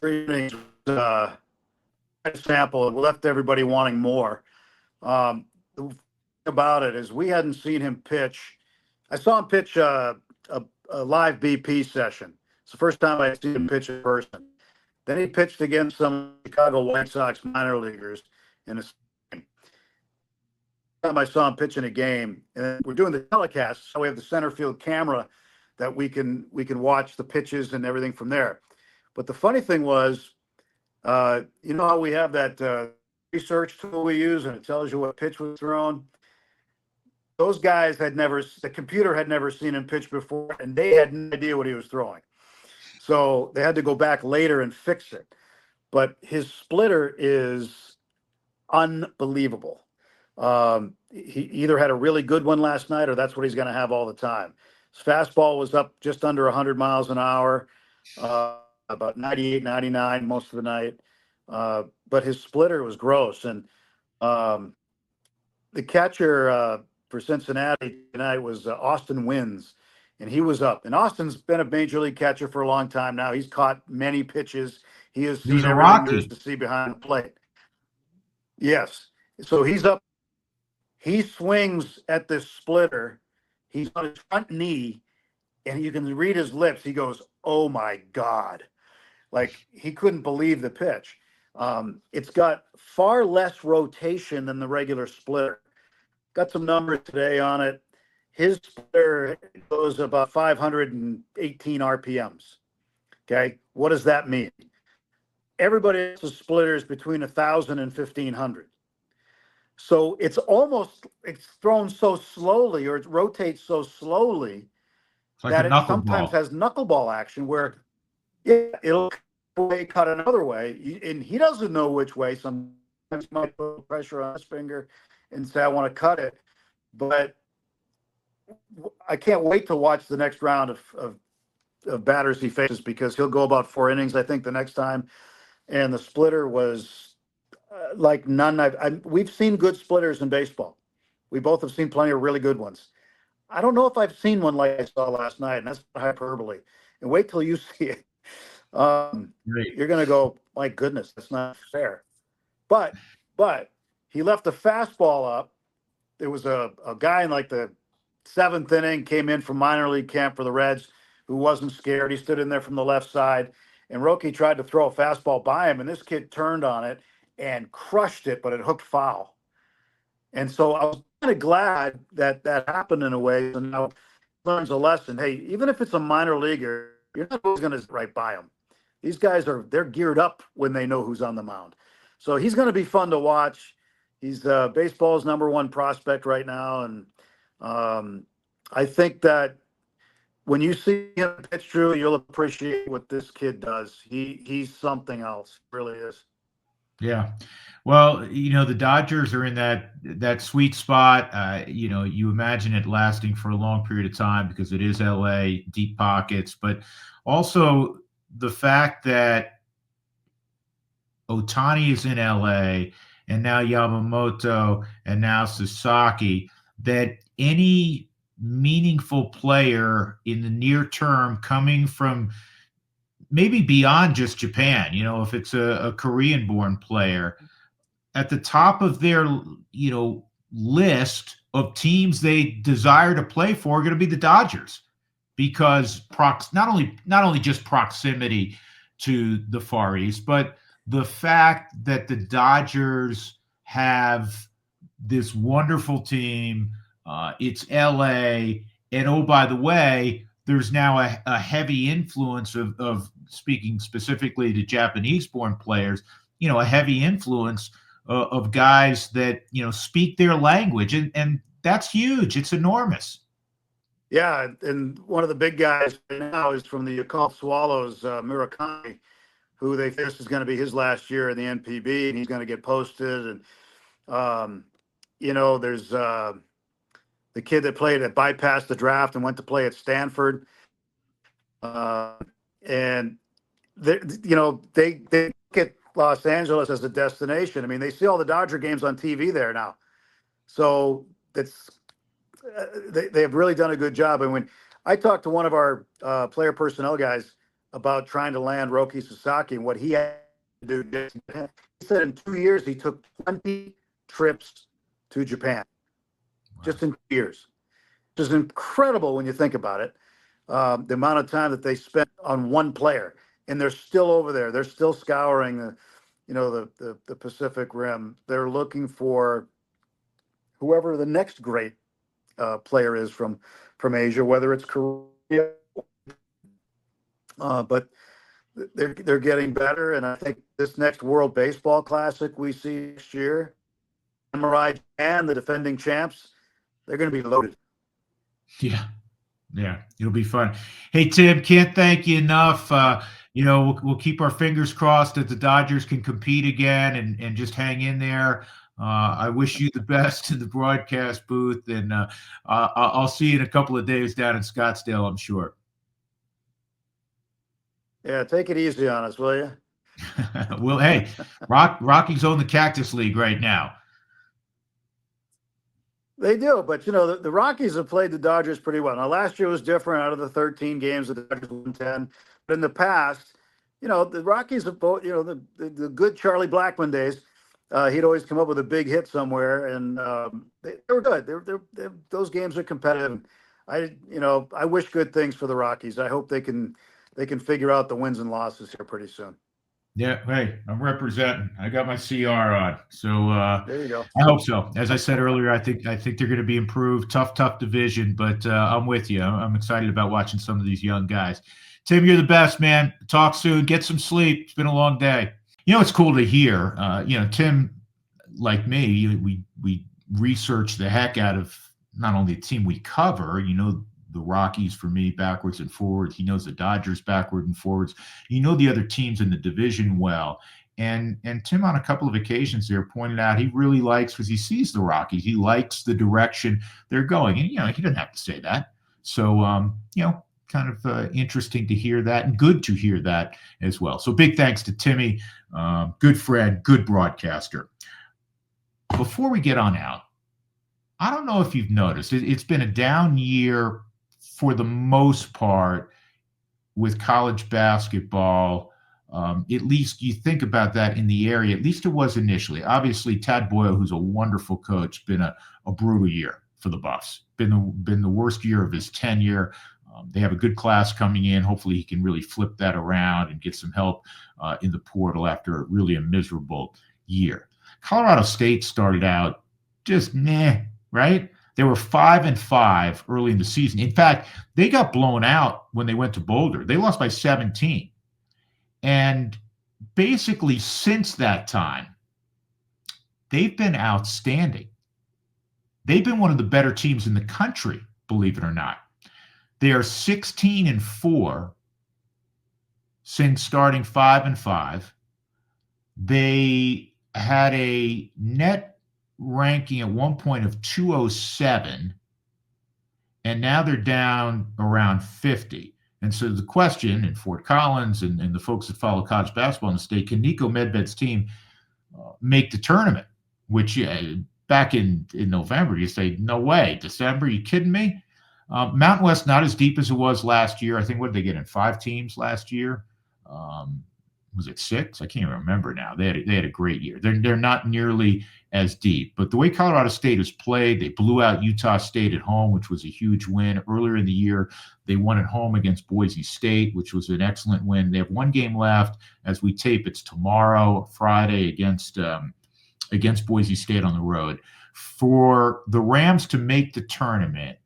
3 innings sample. It left everybody wanting more. The thing about it is we hadn't seen him pitch. I saw him pitch a live BP session. It's the first time I'd seen him pitch in person. Then he pitched against some Chicago White Sox minor leaguers in a game. Time I saw him pitch in a game, and we're doing the telecast, so we have the center field camera that we can watch the pitches and everything from there. But the funny thing was, how we have that research tool we use, and it tells you what pitch was thrown. Those guys the computer had never seen him pitch before, and they had no idea what he was throwing. So they had to go back later and fix it. But his splitter is unbelievable. He either had a really good one last night, or that's what he's going to have all the time. His fastball was up just under 100 miles an hour, about 98, 99 most of the night. But his splitter was gross. And the catcher for Cincinnati tonight was Austin Wynns. And he was up. And Austin's been a major league catcher for a long time now. He's caught many pitches. He has seen everything there is to see behind the plate. Yes. So he's up. He swings at this splitter. He's on his front knee, and you can read his lips. He goes, "Oh, my God." Like he couldn't believe the pitch. It's got far less rotation than the regular splitter. Got some numbers today on it. His splitter goes about 518 RPMs. Okay. What does that mean? Everybody else's splitter is between 1,000 and 1,500. So it's thrown so slowly, or it rotates so slowly that it sometimes has knuckleball action where it'll cut another way. And he doesn't know which way. Sometimes he might put pressure on his finger and say, I want to cut it. But I can't wait to watch the next round of batters he faces, because he'll go about 4 innings, I think, the next time. And the splitter was like none. We've seen good splitters in baseball. We both have seen plenty of really good ones. I don't know if I've seen one like I saw last night, and that's hyperbole. And wait till you see it. Great. You're going to go, my goodness, that's not fair. But, but he left a fastball up. There was a guy in like the seventh inning, came in from minor league camp for the Reds, who wasn't scared. He stood in there from the left side, and Roki tried to throw a fastball by him, and this kid turned on it and crushed it, but it hooked foul. And so I was kind of glad that that happened in a way. And now learns a lesson. Hey, even if it's a minor leaguer, you're not always going to right by them. These guys they're geared up when they know who's on the mound. So he's going to be fun to watch. He's baseball's number one prospect right now. And I think that when you see him pitch, Drew, you'll appreciate what this kid does. He's something else, really is. Yeah. Well, the Dodgers are in that sweet spot. You imagine it lasting for a long period of time because it is LA, deep pockets, but also the fact that Otani is in LA and now Yamamoto and now Sasaki, that any meaningful player in the near term coming from maybe beyond just Japan, if it's a Korean born player, at the top of their list of teams they desire to play for are going to be the Dodgers, because not only just proximity to the Far East, but the fact that the Dodgers have this wonderful team. It's LA, and oh, by the way, there's now a heavy influence of speaking specifically to Japanese-born players, a heavy influence of guys that speak their language, and that's huge. It's enormous. Yeah, and one of the big guys right now is from the Yakult Swallows, Murakami, who they think this is going to be his last year in the NPB, and he's going to get posted. And there's the kid that bypassed the draft and went to play at Stanford, and they look at Los Angeles as a destination. I mean, they see all the Dodger games on TV there now, so that's they have really done a good job. And when I talked to one of our player personnel guys about trying to land Roki Sasaki and what he had to do, he said in 2 years he took 20 trips to Japan, just in 2 years, which is incredible when you think about it. The amount of time that they spent on one player, and they're still over there. They're still scouring the Pacific Rim. They're looking for whoever the next great player is from Asia, whether it's Korea, but they're getting better. And I think this next World Baseball Classic we see next year, Samurai Japan, the defending champs, they're going to be loaded. Yeah, it'll be fun. Hey, Tim, can't thank you enough. We'll keep our fingers crossed that the Dodgers can compete again and just hang in there. I wish you the best in the broadcast booth, and I'll see you in a couple of days down in Scottsdale, I'm sure. Yeah, take it easy on us, will you? Well, hey, Rockies own the Cactus League right now. They do, but the Rockies have played the Dodgers pretty well. Now, last year was different. Out of the 13 games, the Dodgers won 10. But in the past, the Rockies have both, the good Charlie Blackmon days. He'd always come up with a big hit somewhere, and they were good. Those games are competitive. I wish good things for the Rockies. I hope they can figure out the wins and losses here pretty soon. Yeah, hey, I'm representing. I got my CR on, so there you go. I hope so. As I said earlier, I think they're going to be improved. Tough division, but I'm with you. I'm excited about watching some of these young guys. Tim, you're the best, man. Talk soon. Get some sleep. It's been a long day. It's cool to hear. Tim, like me, we research the heck out of not only the team we cover. The Rockies for me, backwards and forwards. He knows the Dodgers backward and forwards. The other teams in the division well. And Tim, on a couple of occasions there, pointed out he really likes, because he sees the Rockies, he likes the direction they're going. And, he doesn't have to say that. So, kind of interesting to hear that, and good to hear that as well. So big thanks to Timmy, good friend, good broadcaster. Before we get on out, I don't know if you've noticed, it's been a down year for the most part with college basketball. At least you think about that in the area, at least it was initially. Obviously, Tad Boyle, who's a wonderful coach, been a brutal year for the Buffs. Been the worst year of his tenure. They have a good class coming in. Hopefully, he can really flip that around and get some help in the portal after really a miserable year. Colorado State started out just meh, right? They were 5-5 early in the season. In fact, they got blown out when they went to Boulder. They lost by 17. And basically, since that time, they've been outstanding. They've been one of the better teams in the country, believe it or not. They are 16-4 since starting 5-5. They had a net ranking at one point of 207, and now they're down around 50. And so the question, and Fort Collins and the folks that follow college basketball in the state, can Niko Medved's team make the tournament? Which back in November, you say, no way. December, you kidding me? Mountain West not as deep as it was last year. I think, what did they get in? 5 teams last year? Was it 6? I can't even remember now. They had a great year. They're not nearly as deep. But the way Colorado State has played, they blew out Utah State at home, which was a huge win. Earlier in the year, they won at home against Boise State, which was an excellent win. They have one game left. As we tape, it's tomorrow, Friday, against Boise State on the road. For the Rams to make the tournament,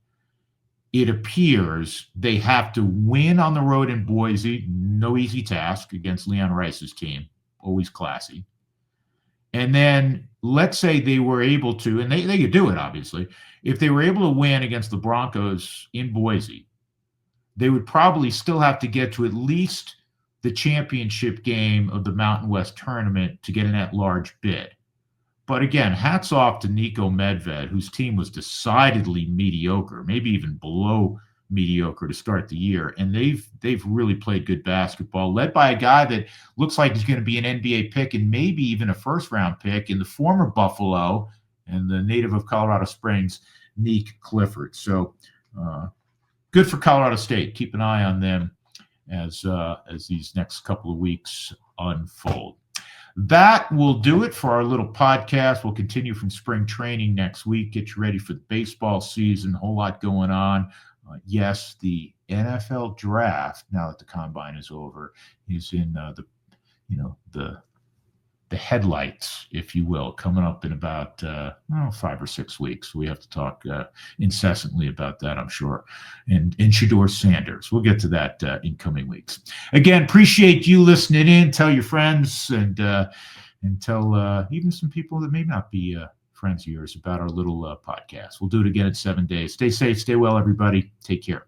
it appears they have to win on the road in Boise. No easy task against Leon Rice's team. Always classy. And then let's say they were able to, and they could do it, obviously. If they were able to win against the Broncos in Boise, they would probably still have to get to at least the championship game of the Mountain West tournament to get an at-large bid. But again, hats off to Niko Medved, whose team was decidedly mediocre, maybe even below mediocre to start the year. And they've really played good basketball, led by a guy that looks like he's going to be an NBA pick and maybe even a first-round pick in the former Buffalo and the native of Colorado Springs, Nick Clifford. So good for Colorado State. Keep an eye on them as these next couple of weeks unfold. That will do it for our little podcast. We'll continue from spring training next week. Get you ready for the baseball season. A whole lot going on. Yes, the NFL draft, now that the combine is over, is in the headlights, if you will, coming up in about 5 or 6 weeks. We have to talk incessantly about that, I'm sure. And Shedeur Sanders. We'll get to that in coming weeks. Again, appreciate you listening in. Tell your friends and tell even some people that may not be friends of yours about our little podcast. We'll do it again in 7 days. Stay safe. Stay well, everybody. Take care.